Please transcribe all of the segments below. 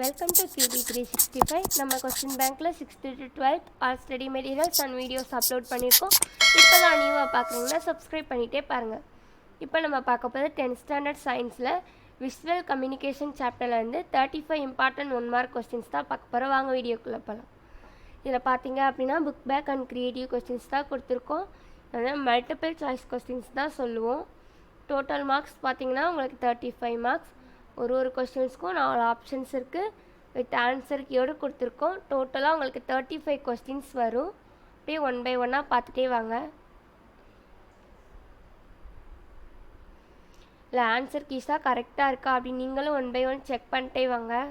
Welcome to QB365. நம்ம question பேங்க்கில் 6th to 12th all study materials and videos upload பண்ணியிருக்கோம். இப்போ தான் நியூவாக பார்க்குறீங்கன்னா சப்ஸ்கிரைப் பண்ணிகிட்டே பாருங்கள். இப்போ நம்ம பார்க்க போகிறது 10th ஸ்டாண்டர்ட் சயின்ஸில் விஷுவல் கம்யூனிகேஷன் சாப்டர்லேருந்து 35 இம்பார்ட்டன்ட் 1 மார்க் கொஸ்டின்ஸ் தான் பார்க்க போகிறோம். வாங்க வீடியோக்குள்ளே போகலாம். இதில் பார்த்தீங்க அப்படின்னா book back and creative questions தான் கொடுத்துருக்கோம். அதாவது மல்டிபிள் சாய்ஸ் கொஸ்டின்ஸ் தான் சொல்லுவோம். டோட்டல் மார்க்ஸ் பார்த்தீங்கன்னா உங்களுக்கு 35 மார்க்ஸ். ஒரு கொஸ்டின்ஸ்க்கும் 4 ஆப்ஷன்ஸ் இருக்குது. வித் ஆன்சர் கீயோடு கொடுத்துருக்கோம். டோட்டலாக உங்களுக்கு 35 கொஸ்டின்ஸ் வரும். அப்படியே 1 by 1 பார்த்துட்டே வாங்க. இல்லை ஆன்சர் கீஸாக கரெக்டாக இருக்கா அப்படின்னு நீங்களும் 1 by 1 செக் பண்ணிட்டே வாங்க.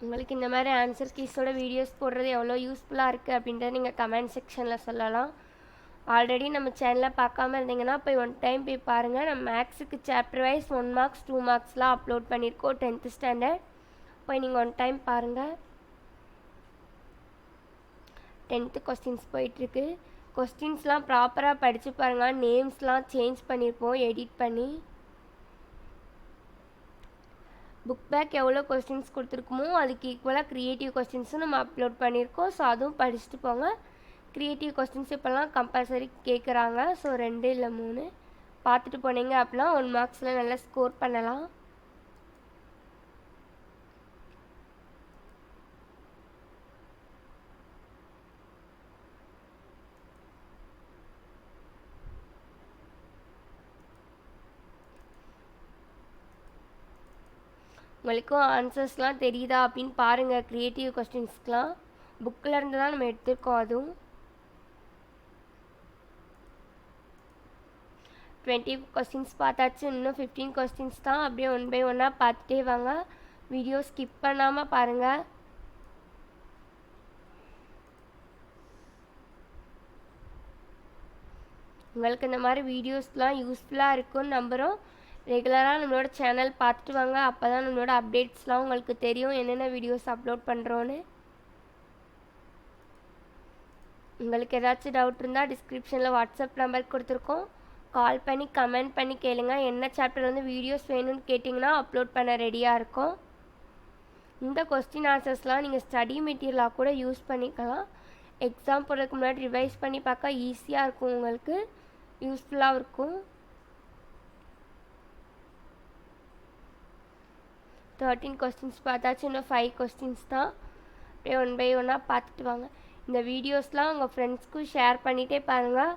உங்களுக்கு இந்த மாதிரி ஆன்சர் கீஸோட வீடியோஸ் போடுறது எவ்வளோ யூஸ்ஃபுல்லாக இருக்குது அப்படின்றத நீங்கள் கமெண்ட் செக்ஷனில் சொல்லலாம். ஆல்ரெடி நம்ம சேனலில் பார்க்காம இருந்தீங்கன்னா போய் 1 டைம் போய் பாருங்கள். நம்ம மேக்ஸுக்கு சாப்டர் வைஸ் 1 மார்க்ஸ் 2 மார்க்ஸ்லாம் அப்லோட் பண்ணியிருக்கோம் 10th ஸ்டாண்டர்ட். போய் நீங்கள் 1 டைம் பாருங்கள். 10th கொஸ்டின்ஸ் போயிட்டுருக்கு. கொஸ்டின்ஸ்லாம் ப்ராப்பராக படித்து பாருங்கள். நேம்ஸ்லாம் சேஞ்ச் பண்ணியிருப்போம் எடிட் பண்ணி. புக் பேக் எவ்வளோ கொஸ்டின்ஸ் கொடுத்துருக்குமோ அதுக்கு ஈக்குவலாக க்ரியேட்டிவ் கொஸ்டின்ஸும் நம்ம அப்லோட் பண்ணியிருக்கோம். ஸோ அதுவும் படிச்சுட்டு போங்க. க்ரியேட்டிவ் கொஸ்டின்ஸ் இப்போல்லாம் கம்பல்சரி கேட்குறாங்க. ஸோ 2 இல்லை 3 பார்த்துட்டு போனீங்க அப்படின்னா 1 மார்க்ஸில் நல்லா ஸ்கோர் பண்ணலாம். உங்களுக்கும் ஆன்சர்ஸ்லாம் தெரியுதா அப்படின்னு பாருங்கள். க்ரியேட்டிவ் கொஸ்டின்ஸ்க்கெலாம் புக்கில் இருந்து தான் நம்ம எடுத்துருக்கோம். அதுவும் 20 கொஸ்டின்ஸ் பார்த்தாச்சு. இன்னும் 15 கொஸ்டின்ஸ் தான். அப்படியே 1 by 1 பார்த்துட்டே வாங்க. வீடியோ ஸ்கிப் பண்ணாமல் பாருங்கள். உங்களுக்கு இந்த மாதிரி வீடியோஸ்லாம் யூஸ்ஃபுல்லாக இருக்கும்னு நம்புகிறோம். ரெகுலராக நம்மளோட சேனல் பார்த்துட்டு வாங்க. அப்போ தான் நம்மளோட அப்டேட்ஸ்லாம் உங்களுக்கு தெரியும் என்னென்ன வீடியோஸ் அப்லோட் பண்ணுறோன்னு. உங்களுக்கு ஏதாச்சும் டவுட் இருந்தால் டிஸ்கிரிப்ஷனில் வாட்ஸ்அப் நம்பர் கொடுத்துருக்கோம். கால் பண்ணி கமெண்ட் பண்ணி கேளுங்க. என்ன சாப்டர் வந்து வீடியோஸ் வேணும்னு கேட்டிங்கன்னா அப்லோட் பண்ண ரெடியாக இருக்கும். இந்த கொஸ்டின் ஆன்சர்ஸ்லாம் நீங்கள் ஸ்டடி மெட்டீரியலாக கூட யூஸ் பண்ணிக்கலாம். எக்ஸாம் போடுறதுக்கு முன்னாடி ரிவைஸ் பண்ணி பார்க்க ஈஸியாக இருக்கும். உங்களுக்கு யூஸ்ஃபுல்லாக இருக்கும். 13 கொஸ்டின்ஸ் பார்த்தாச்சு. இன்னும் 5 கொஸ்டின்ஸ் தான். அப்படியே 1 by 1 பார்த்துட்டு வாங்க. இந்த வீடியோஸ்லாம் உங்கள் ஃப்ரெண்ட்ஸ்க்கும் ஷேர் பண்ணிகிட்டே பாருங்கள்.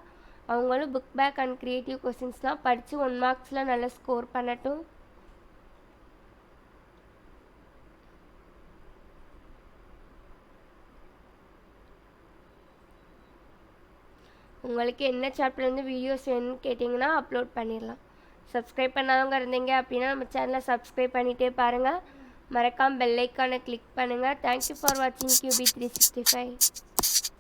அவங்களும் புக் பேக் அண்ட் க்ரியேட்டிவ் கொஸ்டின்ஸ்லாம் படித்து 1 மார்க்ஸில் நல்லா ஸ்கோர் பண்ணட்டும். உங்களுக்கு என்ன சாப்டர் வந்து வீடியோஸ் வேணும்னு கேட்டிங்கன்னா அப்லோட் பண்ணிடலாம். சப்ஸ்கிரைப் பண்ணாதவங்க இருந்தீங்க அப்படின்னா நம்ம சேனலை சப்ஸ்கிரைப் பண்ணிகிட்டே பாருங்கள். மறக்காமல் பெல் ஐக்கானை கிளிக் பண்ணுங்கள். தேங்க்யூ ஃபார் வாட்சிங் QB365.